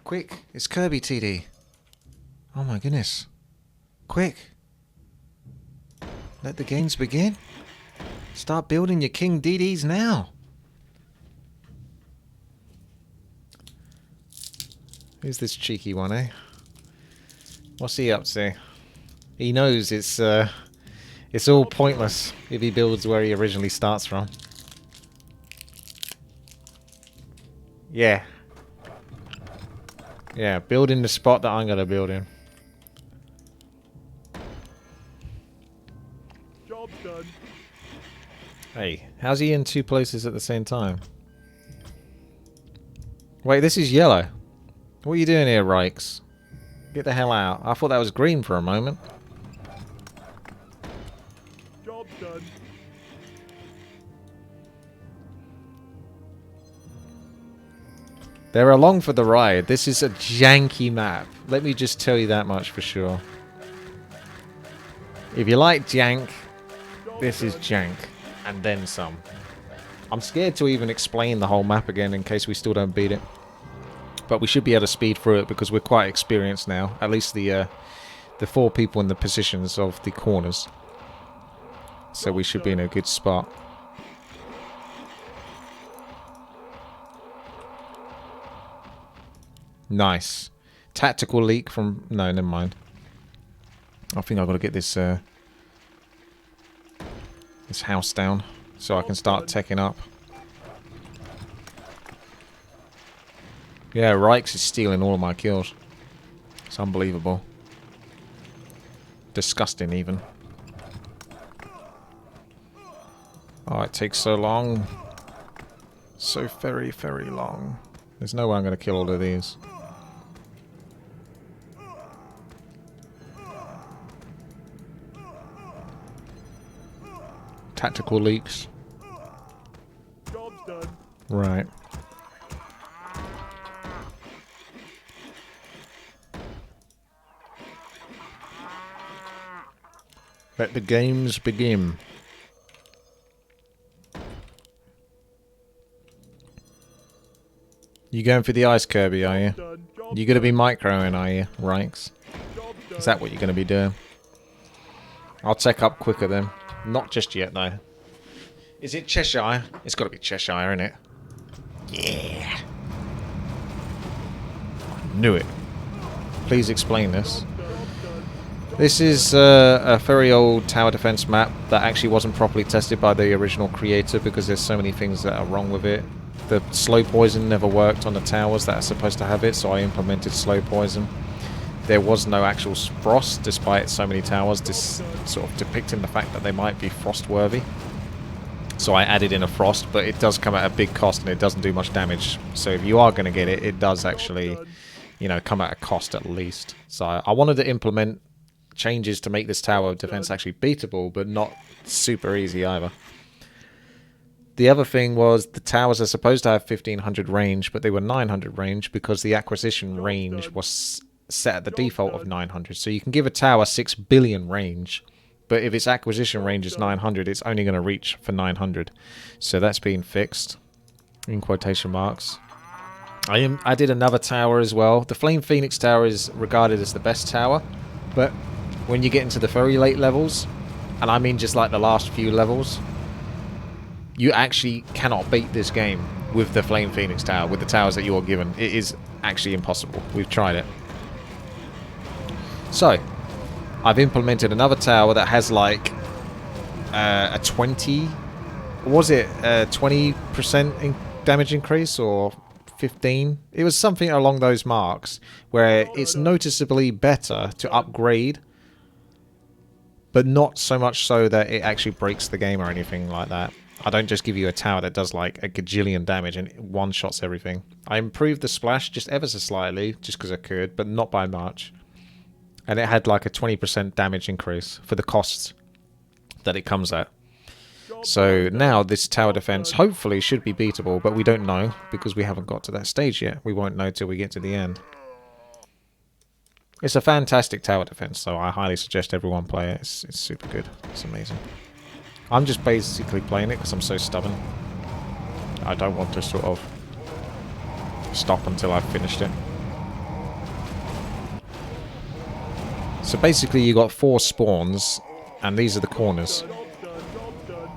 Quick, it's Kirby TD. Oh my goodness. Quick. Let the games begin. Start building your King DDs now. Who's this cheeky one, eh? What's he up to? He knows it's all pointless if he builds where he originally starts from. Yeah. Yeah, build in the spot that I'm gonna build in. Job done. Hey, how's he in two places at the same time? Wait, this is yellow. What are you doing here, Rikes? Get the hell out. I thought that was green for a moment. Job done. They're along for the ride. This is a janky map. Let me just tell you that much for sure. If you like jank, this is jank. And then some. I'm scared to even explain the whole map again in case we still don't beat it. But we should be able to speed through it because we're quite experienced now. At least the 4 people in the positions of the corners. So we should be in a good spot. Nice. Tactical leak from... No, never mind. I think I've got to get this this house down so I can start teching up. Yeah, Rikes is stealing all of my kills. It's unbelievable. Disgusting, even. Oh, it takes so long. So very, very long. There's no way I'm going to kill all of these. Tactical leaks. Job's done. Right. Let the games begin. You going for the ice, Kirby, are you? You gonna be microing, are you, Rikes? Is that what you're gonna be doing? I'll tech up quicker then. Not just yet, though. Is it Cheshire? It's gotta be Cheshire, isn't it? Yeah. I knew it. Please explain this. This is a very old tower defense map that actually wasn't properly tested by the original creator because there's so many things that are wrong with it. The slow poison never worked on the towers that are supposed to have it, so I implemented slow poison. There was no actual frost, despite so many towers sort of depicting the fact that they might be frost-worthy. So I added in a frost, but it does come at a big cost and it doesn't do much damage. So if you are going to get it, it does actually, you know, come at a cost at least. So I wanted to implement changes to make this tower defense actually beatable, but not super easy either. The other thing was the towers are supposed to have 1500 range, but they were 900 range because the acquisition range was set at the default of 900. So you can give a tower 6 billion range, but if its acquisition range is 900, it's only going to reach for 900. So that's been fixed, in quotation marks. I did another tower as well. The Flame Phoenix Tower is regarded as the best tower, but when you get into the very late levels, and I mean just like the last few levels, you actually cannot beat this game with the Flame Phoenix Tower, with the towers that you're given. It is actually impossible. We've tried it. So, I've implemented another tower that has like a 20... Was it a 20% damage increase or 15? It was something along those marks where it's noticeably better to upgrade, but not so much so that it actually breaks the game or anything like that. I don't just give you a tower that does like a gajillion damage and one-shots everything. I improved the splash just ever so slightly, just because I could, but not by much. And it had like a 20% damage increase for the costs that it comes at. So now this tower defense hopefully should be beatable, but we don't know because we haven't got to that stage yet. We won't know till we get to the end. It's a fantastic tower defense, so I highly suggest everyone play it. It's super good. It's amazing. I'm just basically playing it because I'm so stubborn. I don't want to sort of stop until I've finished it. So basically you got 4 spawns, and these are the corners. Job done. Job done.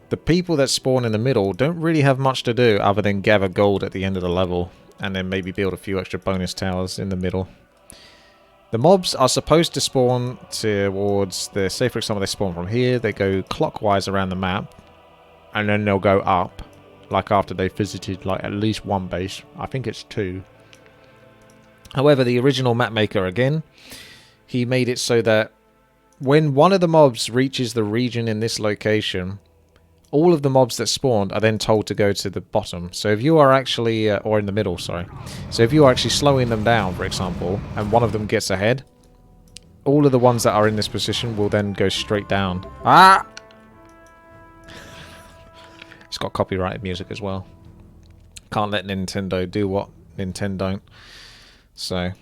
The people that spawn in the middle don't really have much to do other than gather gold at the end of the level, and then maybe build a few extra bonus towers in the middle. The mobs are supposed to spawn towards the... Say for example they spawn from here, they go clockwise around the map, and then they'll go up, like after they've visited like at least 1 base. I think it's 2. However, the original map maker, again, he made it so that when one of the mobs reaches the region in this location, all of the mobs that spawned are then told to go to the bottom. So if you are actually, or in the middle, sorry. So if you are actually slowing them down, for example, and one of them gets ahead, all of the ones that are in this position will then go straight down. Ah! It's got copyrighted music as well. Can't let Nintendo do what Nintendo don't. So,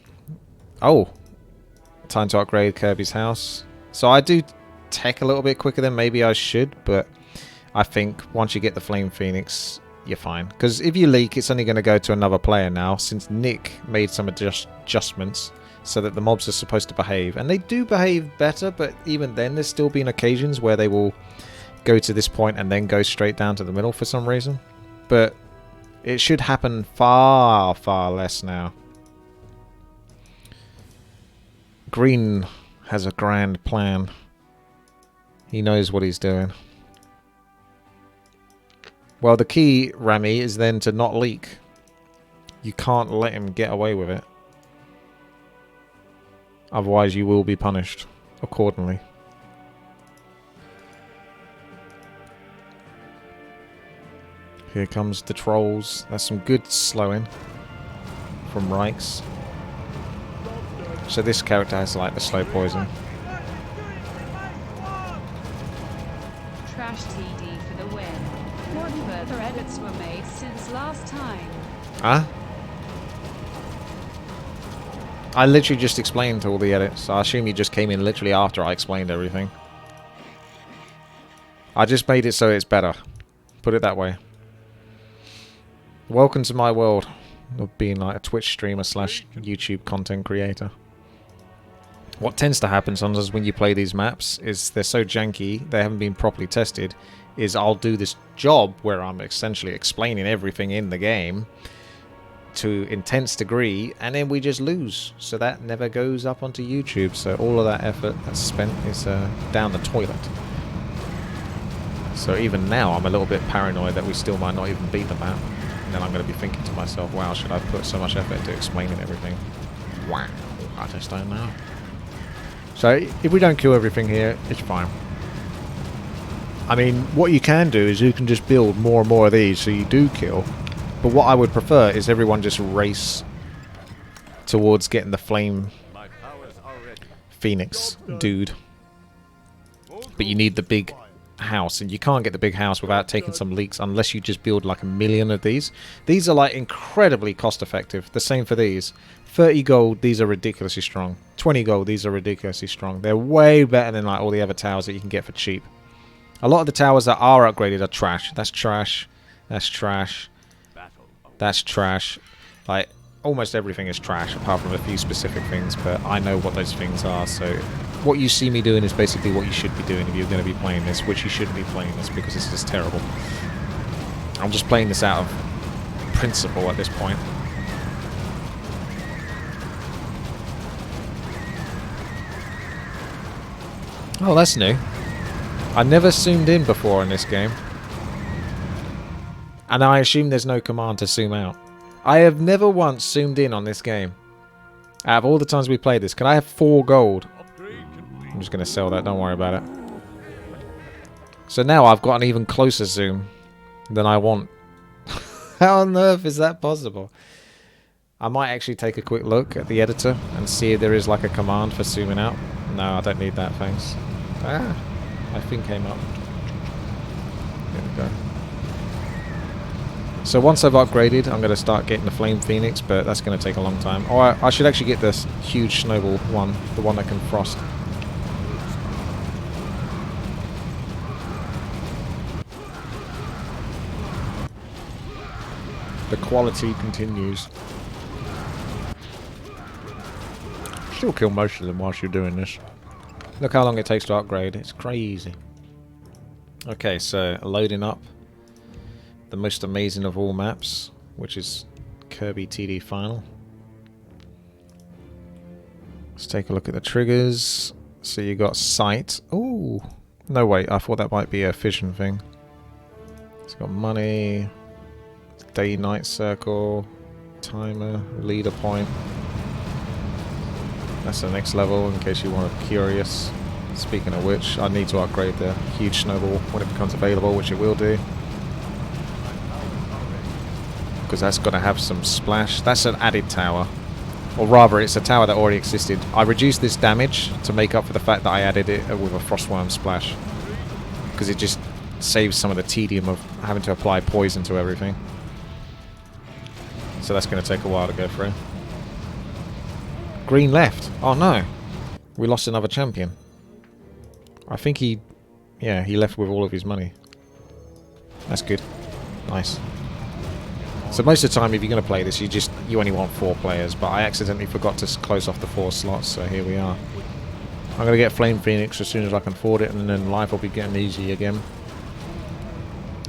oh, time to upgrade Kirby's house. So I do tech a little bit quicker than maybe I should, but I think once you get the Flame Phoenix, you're fine. Because if you leak, it's only going to go to another player now, since Nick made some adjustments so that the mobs are supposed to behave. And they do behave better, but even then there's still been occasions where they will go to this point and then go straight down to the middle for some reason. But it should happen far, far less now. Green has a grand plan. He knows what he's doing. Well, the key, Rami, is then to not leak. You can't let him get away with it. Otherwise, you will be punished accordingly. Here comes the trolls. That's some good slowing from Reichs. So this character has like the slow poison. Trash TD for the win. What further edits were made since last time? Huh? I literally just explained all the edits. I assume you just came in literally after I explained everything. I just made it so it's better. Put it that way. Welcome to my world of being like a Twitch streamer / YouTube content creator. What tends to happen sometimes when you play these maps is they're so janky, they haven't been properly tested, is I'll do this job where I'm essentially explaining everything in the game to intense degree, and then we just lose. So that never goes up onto YouTube. So all of that effort that's spent is down the toilet. So even now I'm a little bit paranoid that we still might not even beat the map. And then I'm going to be thinking to myself, wow, should I put so much effort into explaining everything? Wow, I just don't know. So if we don't kill everything here, it's fine. I mean, what you can do is you can just build more and more of these so you do kill. But what I would prefer is everyone just race towards getting the Flame Phoenix dude. But you need the big house, and you can't get the big house without taking some leaks unless you just build like 1 million of these. These are like incredibly cost effective. The same for these. 30 gold, these are ridiculously strong. 20 gold, these are ridiculously strong. They're way better than like all the other towers that you can get for cheap. A lot of the towers that are upgraded are trash. That's trash. That's trash. That's trash. Like, almost everything is trash apart from a few specific things, but I know what those things are, so what you see me doing is basically what you should be doing if you're going to be playing this, which you shouldn't be playing this because this is terrible. I'm just playing this out of principle at this point. Oh, that's new. I never zoomed in before in this game. And I assume there's no command to zoom out. I have never once zoomed in on this game. Out of all the times we played this, can I have 4 gold? I'm just going to sell that, don't worry about it. So now I've got an even closer zoom than I want. How on earth is that possible? I might actually take a quick look at the editor and see if there is like a command for zooming out. No, I don't need that, thanks. Ah, my thing came up. There we go. So once I've upgraded, I'm going to start getting the Flame Phoenix, but that's going to take a long time. Oh, I should actually get this huge snowball one, the one that can frost. The quality continues. still kill most of them whilst you're doing this. Look how long it takes to upgrade. It's crazy. Okay, so loading up the most amazing of all maps, which is Kirby TD Final. Let's take a look at the triggers. So you got sight. Ooh. No, wait. I thought that might be a fission thing. It's got money. Day-night circle. Timer. Leader point. That's the next level in case you want to curious. Speaking of which, I need to upgrade the huge snowball when it becomes available, which it will do. Because that's going to have some splash. That's an added tower. Or rather, it's a tower that already existed. I reduced this damage to make up for the fact that I added it with a frostworm splash. Because it just saves some of the tedium of having to apply poison to everything. So that's going to take a while to go through. Green left. Oh no. We lost another champion. I think he left with all of his money. That's good. Nice. So most of the time if you're going to play this, you only want 4 players, but I accidentally forgot to close off the 4 slots, so here we are. I'm going to get Flame Phoenix as soon as I can afford it, and then life will be getting easy again.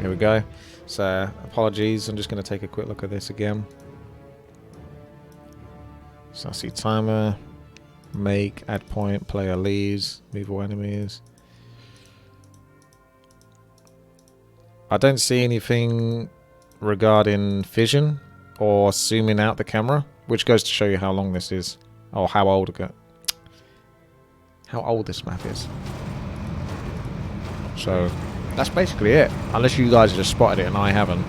Here we go. So, apologies, I'm just going to take a quick look at this again. So I see timer, make, add point, player leaves, move all enemies. I don't see anything regarding fission or zooming out the camera, which goes to show you how long this is, or how old this map is. So that's basically it, unless you guys just spotted it and I haven't.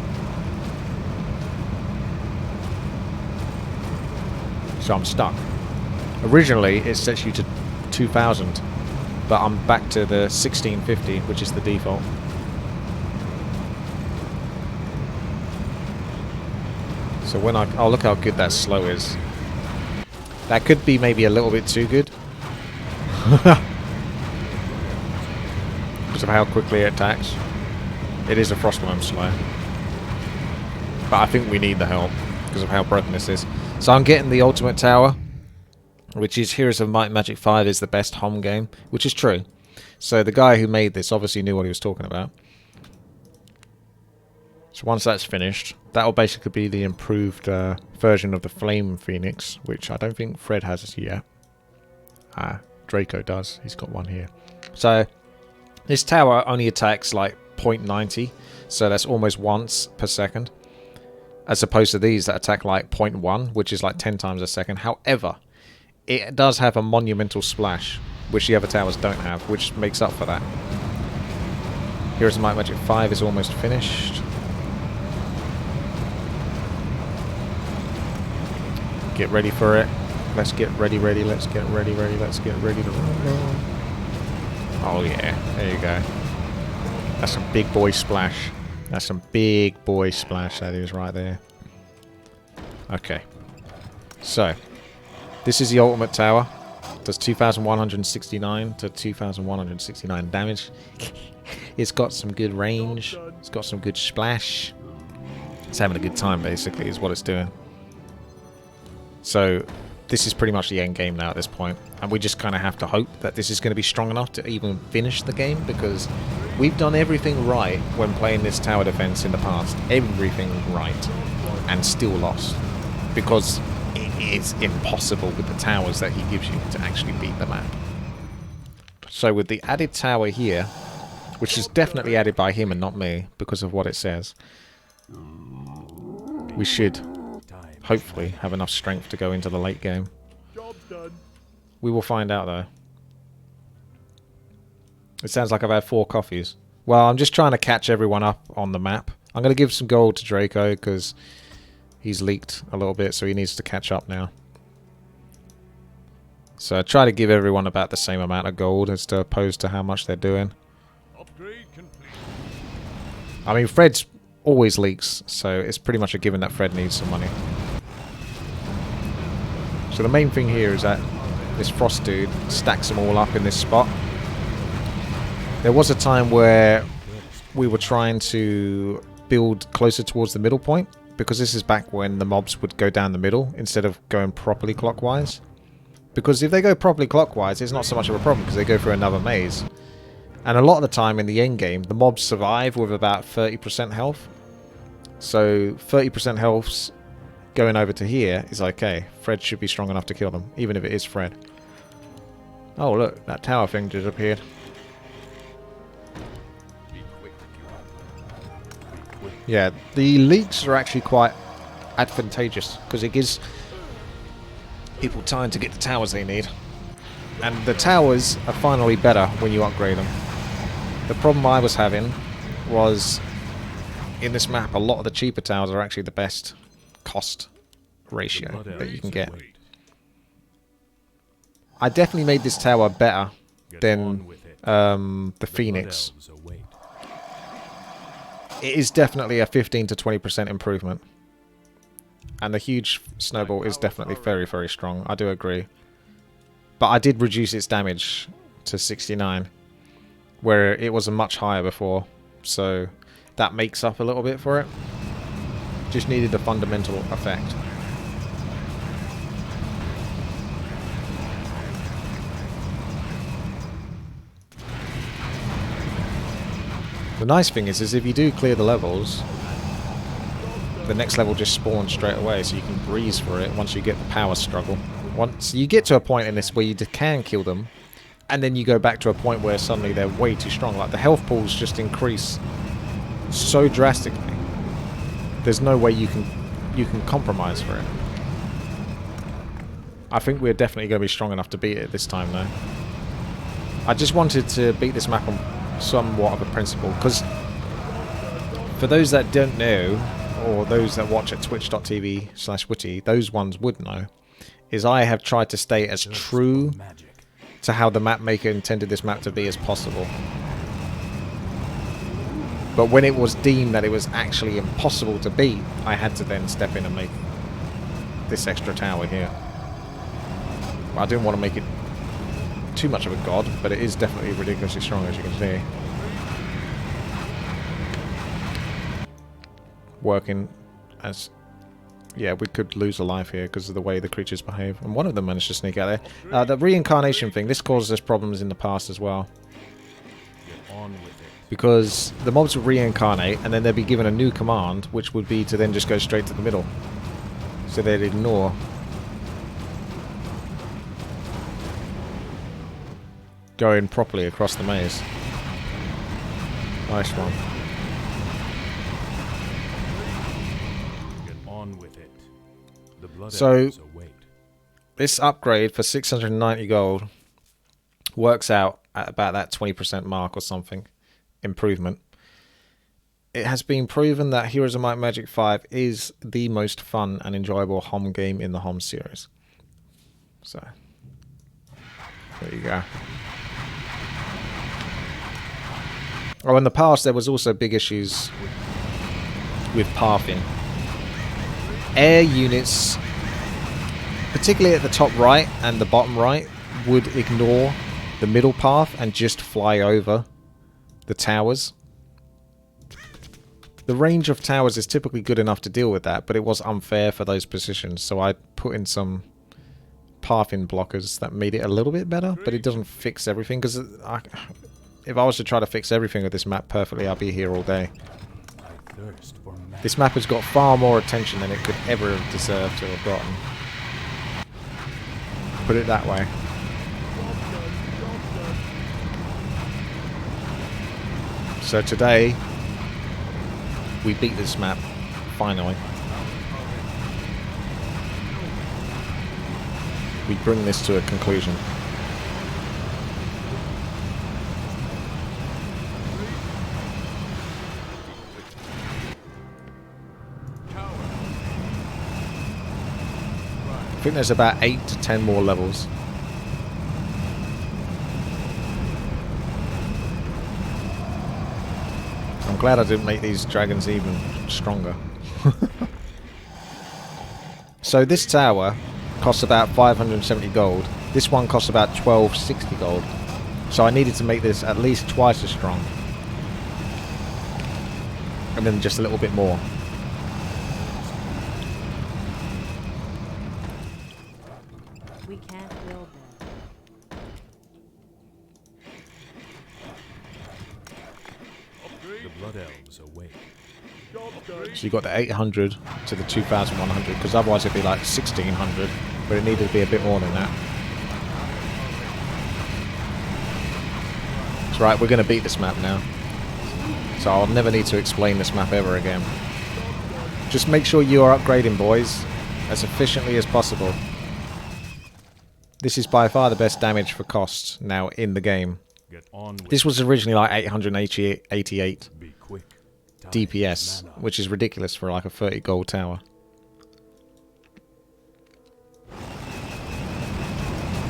So I'm stuck. Originally it sets you to 2000, but I'm back to the 1650, which is the default. So when oh, look how good that slow is. That could be maybe a little bit too good. Because of how quickly it attacks. It is a frostworm slow. But I think we need the help because of how broken this is. So I'm getting the ultimate tower, which is Heroes of Might and Magic 5 is the best home game, which is true. So the guy who made this obviously knew what he was talking about. So once that's finished, that will basically be the improved version of the Flame Phoenix, which I don't think Fred has yet. Draco does. He's got one here. So this tower only attacks like 0.90, so that's almost once per second, as opposed to these that attack like 0.1, which is like 10 times a second. However, it does have a monumental splash, which the other towers don't have, which makes up for that. Heroes of Might and Magic 5 is almost finished. Get ready for it. Let's get ready, let's get ready, let's get ready to roll. Oh yeah, there you go. That's some big boy splash. That's some big boy splash, that is right there. Okay. So, this is the ultimate tower. Does 2,169 to 2,169 damage. It's got some good range. It's got some good splash. It's having a good time, basically, is what it's doing. So this is pretty much the end game now at this point, and we just kind of have to hope that this is going to be strong enough to even finish the game, because we've done everything right when playing this tower defense in the past. Everything right, and still lost, because it is impossible with the towers that he gives you to actually beat the map. So with the added tower here, which is definitely added by him and not me because of what it says, we should hopefully have enough strength to go into the late game. Job done. We will find out though. It sounds like I've had 4 coffees. Well, I'm just trying to catch everyone up on the map. I'm going to give some gold to Draco because he's leaked a little bit, so he needs to catch up now. So I try to give everyone about the same amount of gold as opposed to how much they're doing. Upgrade complete. I mean, Fred's always leaks, so it's pretty much a given that Fred needs some money. So the main thing here is that this Frost dude stacks them all up in this spot. There was a time where we were trying to build closer towards the middle point, because this is back when the mobs would go down the middle instead of going properly clockwise. Because if they go properly clockwise, it's not so much of a problem because they go through another maze. And a lot of the time in the end game, the mobs survive with about 30% health. So 30% health going over to here is okay. Fred should be strong enough to kill them, even if it is Fred. Oh look, that tower thing disappeared. Yeah, the leaks are actually quite advantageous because it gives people time to get the towers they need. And the towers are finally better when you upgrade them. The problem I was having was in this map a lot of the cheaper towers are actually the best cost ratio that you can get. I definitely made this tower better than the Phoenix. It is definitely a 15 to 20% improvement. And the huge snowball is definitely very, very strong. I do agree. But I did reduce its damage to 69, where it was a much higher before. So that makes up a little bit for it. Just needed the fundamental effect. The nice thing is if you do clear the levels, the next level just spawns straight away, so you can breeze for it once you get the power struggle. Once you get to a point in this where you can kill them, and then you go back to a point where suddenly they're way too strong. Like the health pools just increase so drastically. There's no way you can compromise for it. I think we're definitely going to be strong enough to beat it this time, though. I just wanted to beat this map on somewhat of a principle, because for those that don't know, or those that watch at twitch.tv/WTii, those ones would know, is I have tried to stay as true to how the map maker intended this map to be as possible. But when it was deemed that it was actually impossible to beat, I had to then step in and make this extra tower here. I didn't want to make it too much of a god, but it is definitely ridiculously strong, as you can see. Working as... yeah, we could lose a life here because of the way the creatures behave. And one of them managed to sneak out there. The reincarnation thing, this caused us problems in the past as well. Because the mobs would reincarnate and then they'd be given a new command, which would be to then just go straight to the middle. So they'd ignore. Going properly across the maze. Nice one. So, this upgrade for 690 gold works out at about that 20% mark or something. Improvement. It has been proven that Heroes of Might and Magic 5 is the most fun and enjoyable HOM game in the HOM series. So, there you go. Oh, in the past there was also big issues with pathing. Air units, particularly at the top right and the bottom right, would ignore the middle path and just fly over the towers. The range of towers is typically good enough to deal with that, but it was unfair for those positions, so I put in some pathing blockers that made it a little bit better, but it doesn't fix everything, because if I was to try to fix everything with this map perfectly, I'd be here all day. This map has got far more attention than it could ever have deserved to have gotten. Put it that way. So today, we beat this map, finally. We bring this to a conclusion. I think there's about 8 to 10 more levels. I'm glad I didn't make these dragons even stronger. So this tower costs about 570 gold. This one costs about 1260 gold. So I needed to make this at least twice as strong. And then just a little bit more. We can't build elves await. Job done. So you got the 800 to the 2100, because otherwise it'd be like 1600, but it needed to be a bit more than that. That's right, we're going to beat this map now. So I'll never need to explain this map ever again. Just make sure you are upgrading, boys, as efficiently as possible. This is by far the best damage for cost now in the game. Get on with This was originally like 888 Be quick. Time DPS, is mana. which is ridiculous for like a 30 gold tower.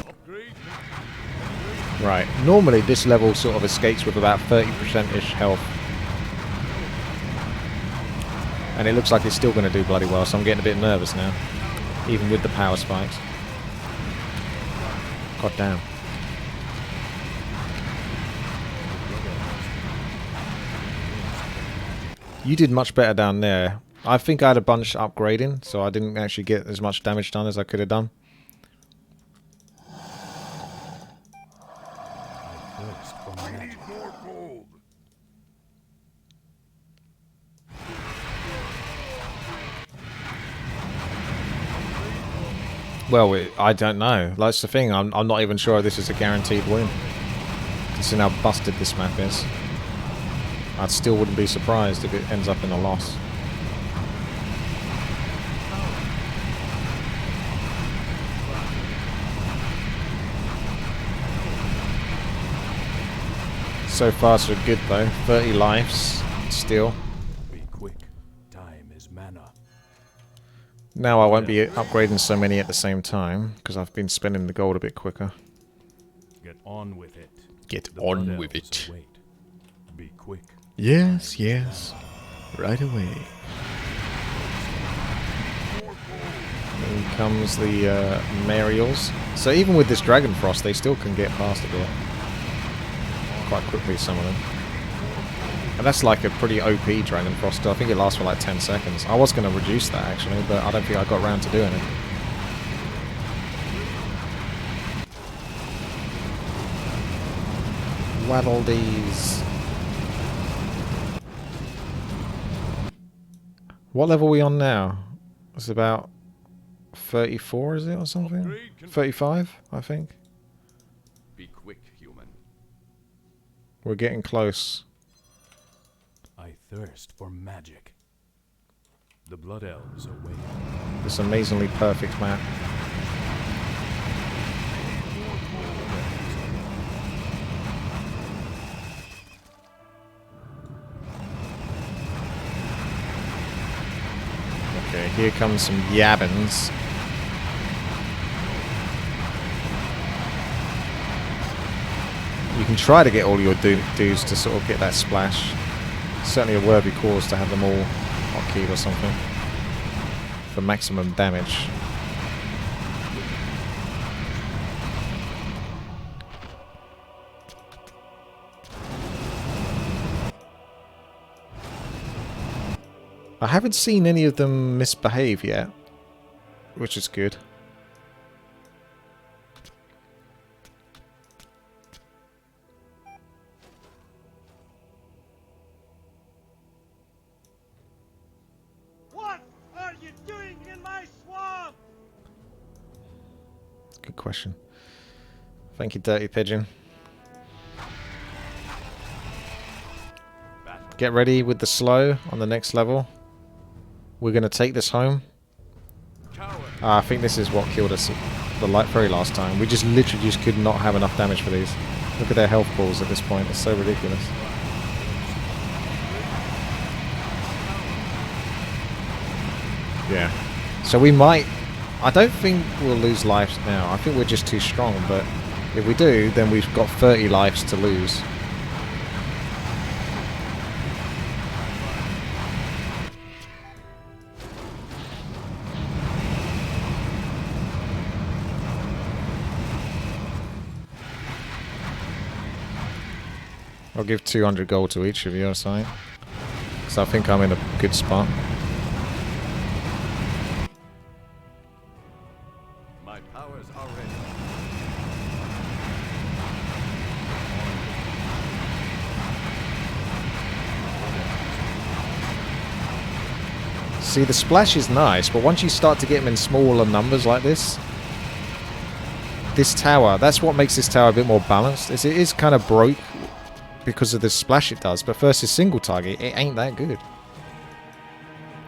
Upgrade. Right, normally this level sort of escapes with about 30%-ish health. And it looks like it's still going to do bloody well, so I'm getting a bit nervous now. Even with the power spikes. God damn. You did much better down there. I think I had a bunch upgrading, so I didn't actually get as much damage done as I could have done. Thirst for magic. Need more gold. Well, I don't know. That's the thing. I'm not even sure this is a guaranteed win. Considering how busted this map is. I still wouldn't be surprised if it ends up in a loss. So far so good though. 30 lives still. Be quick. Time is mana. Now I won't be upgrading so many at the same time because I've been spending the gold a bit quicker. Get on with it. Get The on blood with elves it. await. Be quick. Yes, yes. Right away. In comes the Marials. So even with this Dragon Frost, they still can get past a bit. Quite quickly, some of them. And that's like a pretty OP Dragon Frost. I think it lasts for like 10 seconds. I was going to reduce that actually, but I don't think I got around to doing it. Waddle these. What level are we on now? It's about 34, is it, or something? Upgrade complete. 35, I think. Be quick, human. We're getting close. I thirst for magic. The blood elves await. This amazingly perfect map. Okay, here comes some yabbins. You can try to get all your dudes to sort of get that splash. Certainly a worthy cause to have them all hotkeyed or something for maximum damage. I haven't seen any of them misbehave yet, which is good. What are you doing in my swamp? Good question. Thank you, Dirty Pigeon. Get ready with the slow on the next level. We're going to take this home. I think this is what killed us the very last time. We just literally just could not have enough damage for these. Look at their health balls at this point. It's so ridiculous. Yeah. So we might... I don't think we'll lose lives now. I think we're just too strong, but if we do, then we've got 30 lives to lose. I'll give 200 gold to each of you or something. Because I think I'm in a good spot. My powers are ready. See, the splash is nice, but once you start to get them in smaller numbers like this, this tower, that's what makes this tower a bit more balanced. It is kind of broke because of the splash it does, but versus single target, it ain't that good.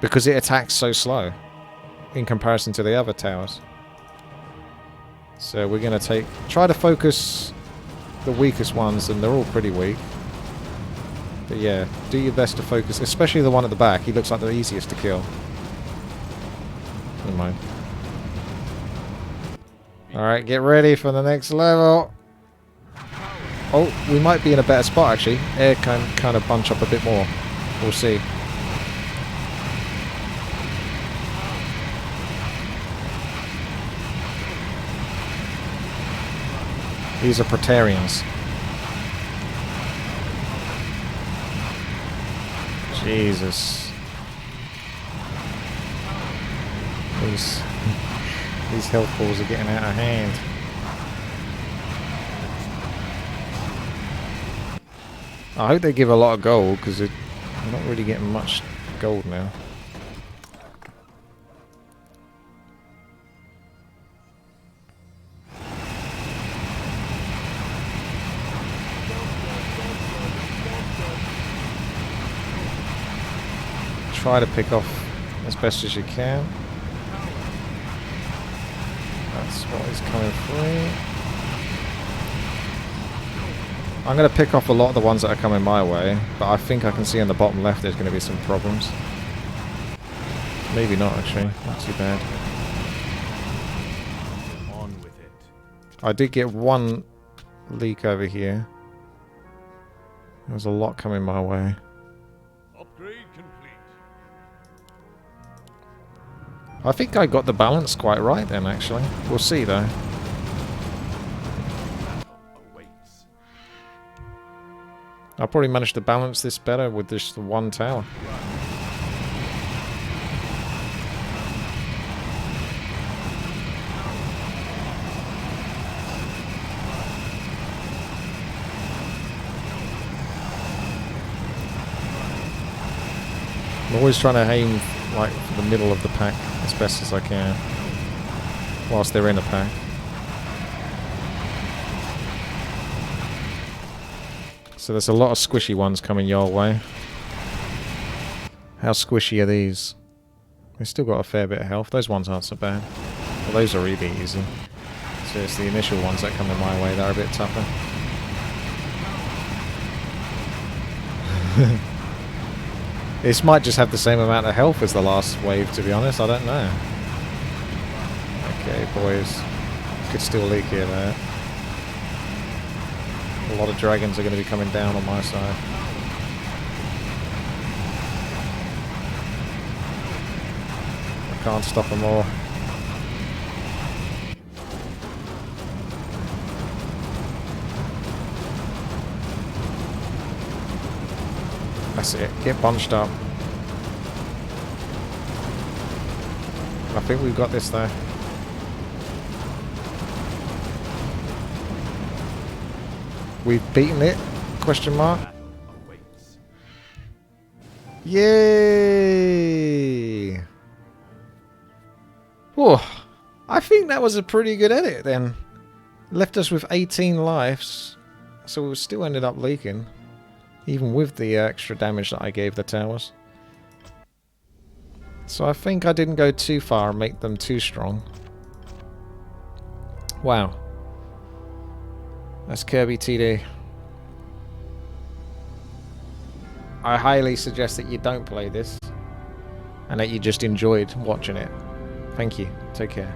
Because it attacks so slow in comparison to the other towers. So we're going to try to focus the weakest ones, and they're all pretty weak. But yeah, do your best to focus, especially the one at the back. He looks like the easiest to kill. Never mind. Alright, get ready for the next level. Oh, we might be in a better spot actually. Air can kind of bunch up a bit more. We'll see. These are Praetorians. Jesus. These health balls are getting out of hand. I hope they give a lot of gold, because I'm not really getting much gold now. Try to pick off as best as you can. That's what is coming through. I'm going to pick off a lot of the ones that are coming my way, but I think I can see on the bottom left there's going to be some problems. Maybe not actually, not too bad. On with it. I did get one leak over here. There's a lot coming my way. Upgrade complete. I think I got the balance quite right then actually. We'll see though. Awaits. I'll probably manage to balance this better with just the one tower. I'm always trying to aim like for the middle of the pack as best as I can whilst they're in a pack. So there's a lot of squishy ones coming your way. How squishy are these? They've still got a fair bit of health. Those ones aren't so bad. Well, those are really easy. So it's the initial ones that come in my way that are a bit tougher. This might just have the same amount of health as the last wave, to be honest. I don't know. Okay, boys. Could still leak here, though. A lot of dragons are going to be coming down on my side. I can't stop them all. That's it. Get bunched up. I think we've got this though. We've beaten it? Question mark. Awaits. Yay! Oh, I think that was a pretty good edit then. Left us with 18 lives, so we still ended up leaking. Even with the extra damage that I gave the towers. So I think I didn't go too far and make them too strong. Wow. That's Kirby TD. I highly suggest that you don't play this. And that you just enjoyed watching it. Thank you. Take care.